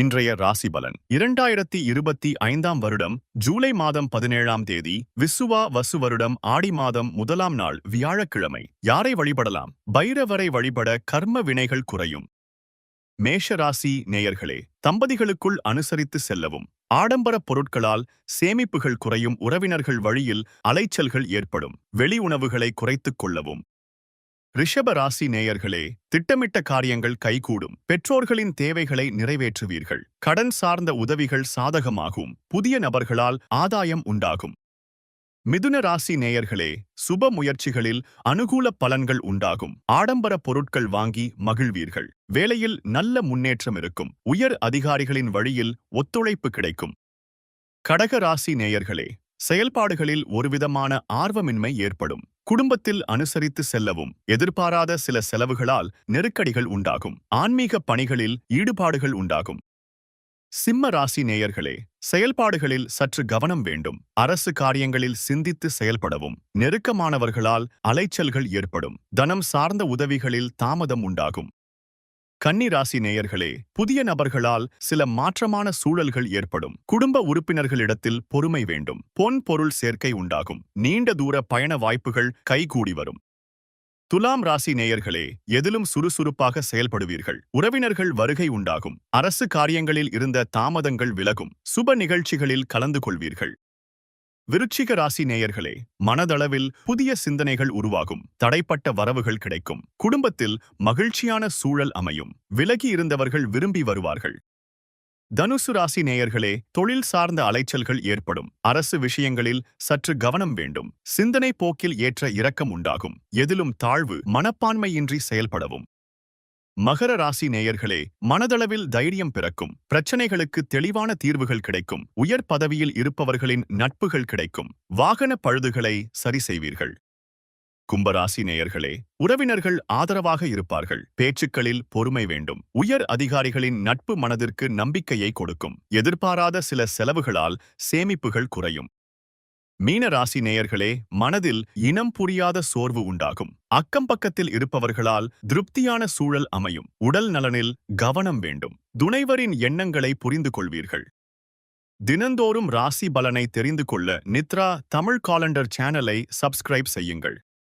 இன்றைய ராசி பலன் 2025ஆம் வருடம் ஜூலை மாதம் 17ஆம் தேதி விசுவா வசு வருடம் ஆடி மாதம் 1ஆம் நாள் வியாழக்கிழமை. யாரை வழிபடலாம்? பைரவரை வழிபட கர்ம வினைகள் குறையும். மேஷ ராசி நேயர்களே, தம்பதிகளுக்குள் அனுசரித்து செல்லவும். ஆடம்பர பொருட்களால் சேமிப்புகள் குறையும். உறவினர்கள் வழியில் அலைச்சல்கள் ஏற்படும். வெளி உணவுகளை குறைத்துக் கொள்ளவும். ரிஷப ராசி நேயர்களே, திட்டமிட்ட காரியங்கள் கைகூடும். பெற்றோர்களின் தேவைகளை நிறைவேற்றுவீர்கள். கடன் சார்ந்த உதவிகள் சாதகமாகும். புதிய நபர்களால் ஆதாயம் உண்டாகும். மிதுன ராசி நேயர்களே, சுப முயற்சிகளில் அனுகூல பலன்கள் உண்டாகும். ஆடம்பர பொருட்கள் வாங்கி மகிழ்வீர்கள். வேலையில் நல்ல முன்னேற்றம் இருக்கும். உயர் அதிகாரிகளின் வழியில் ஒத்துழைப்பு கிடைக்கும். கடக ராசி நேயர்களே, செயல்பாடுகளில் ஒருவிதமான ஆர்வமின்மை ஏற்படும். குடும்பத்தில் அனுசரித்து செல்லவும். எதிர்பாராத சில செலவுகளால் நெருக்கடிகள் உண்டாகும். ஆன்மீக பணிகளில் ஈடுபாடுகள் உண்டாகும். சிம்ம ராசி நேயர்களே, செயல்பாடுகளில் சற்று கவனம் வேண்டும். அரசு காரியங்களில் சிந்தித்து செயல்படவும். நெருக்கமானவர்களால் அலைச்சல்கள் ஏற்படும். தனம் சார்ந்த உதவிகளில் தாமதம் உண்டாகும். கன்னி ராசி நேயர்களே, புதிய நபர்களால் சில மாற்றமான சூழல்கள் ஏற்படும். குடும்ப உறுப்பினர்களிடத்தில் பொறுமை வேண்டும். பொன் பொருள் சேர்க்கை உண்டாகும். நீண்ட தூர பயண வாய்ப்புகள் கைகூடி வரும். துலாம் ராசி நேயர்களே, எதிலும் சுறுசுறுப்பாக செயல்படுவீர்கள். உறவினர்கள் வருகை உண்டாகும். அரசு காரியங்களில் இருந்த தாமதங்கள் விலகும். சுப நிகழ்ச்சிகளில் கலந்து கொள்வீர்கள். விருச்சிக ராசி நேயர்களே, மனதளவில் புதிய சிந்தனைகள் உருவாகும். தடைப்பட்ட வரவுகள் கிடைக்கும். குடும்பத்தில் மகிழ்ச்சியான சூழல் அமையும். விலகி இருந்தவர்கள் விரும்பி வருவார்கள். தனுசு ராசி நேயர்களே, தொழில் சார்ந்த அலைச்சல்கள் ஏற்படும். அரசு விஷயங்களில் சற்று கவனம் வேண்டும். சிந்தனை போக்கில் ஏற்ற இரக்கம் உண்டாகும். எதிலும் தாழ்வு மனப்பான்மையின்றி செயல்படவும். மகர ராசி நேயர்களே, மனதளவில் தைரியம் பிறக்கும். பிரச்சனைகளுக்கு தெளிவான தீர்வுகள் கிடைக்கும். உயர் பதவியில் இருப்பவர்களின் நட்புகள் கிடைக்கும். வாகன பழுதுகளை சரி செய்வீர்கள். கும்பராசி நேயர்களே, உறவினர்கள் ஆதரவாக இருப்பார்கள். பேச்சுக்களில் பொறுமை வேண்டும். உயர் அதிகாரிகளின் நட்பு மனதிற்கு நம்பிக்கையை கொடுக்கும். எதிர்பாராத சில செலவுகளால் சேமிப்புகள் குறையும். மீன ராசி நேயர்களே, மனதில் இனம் புரியாத சோர்வு உண்டாகும். அக்கம் பக்கத்தில் இருப்பவர்களால் திருப்தியான சூழல் அமையும். உடல் நலனில் கவனம் வேண்டும். துணைவரின் எண்ணங்களை புரிந்து கொள்வீர்கள். தினந்தோறும் ராசி பலனை தெரிந்து கொள்ள நித்ரா தமிழ் காலண்டர் சேனலை சப்ஸ்கிரைப் செய்யுங்கள்.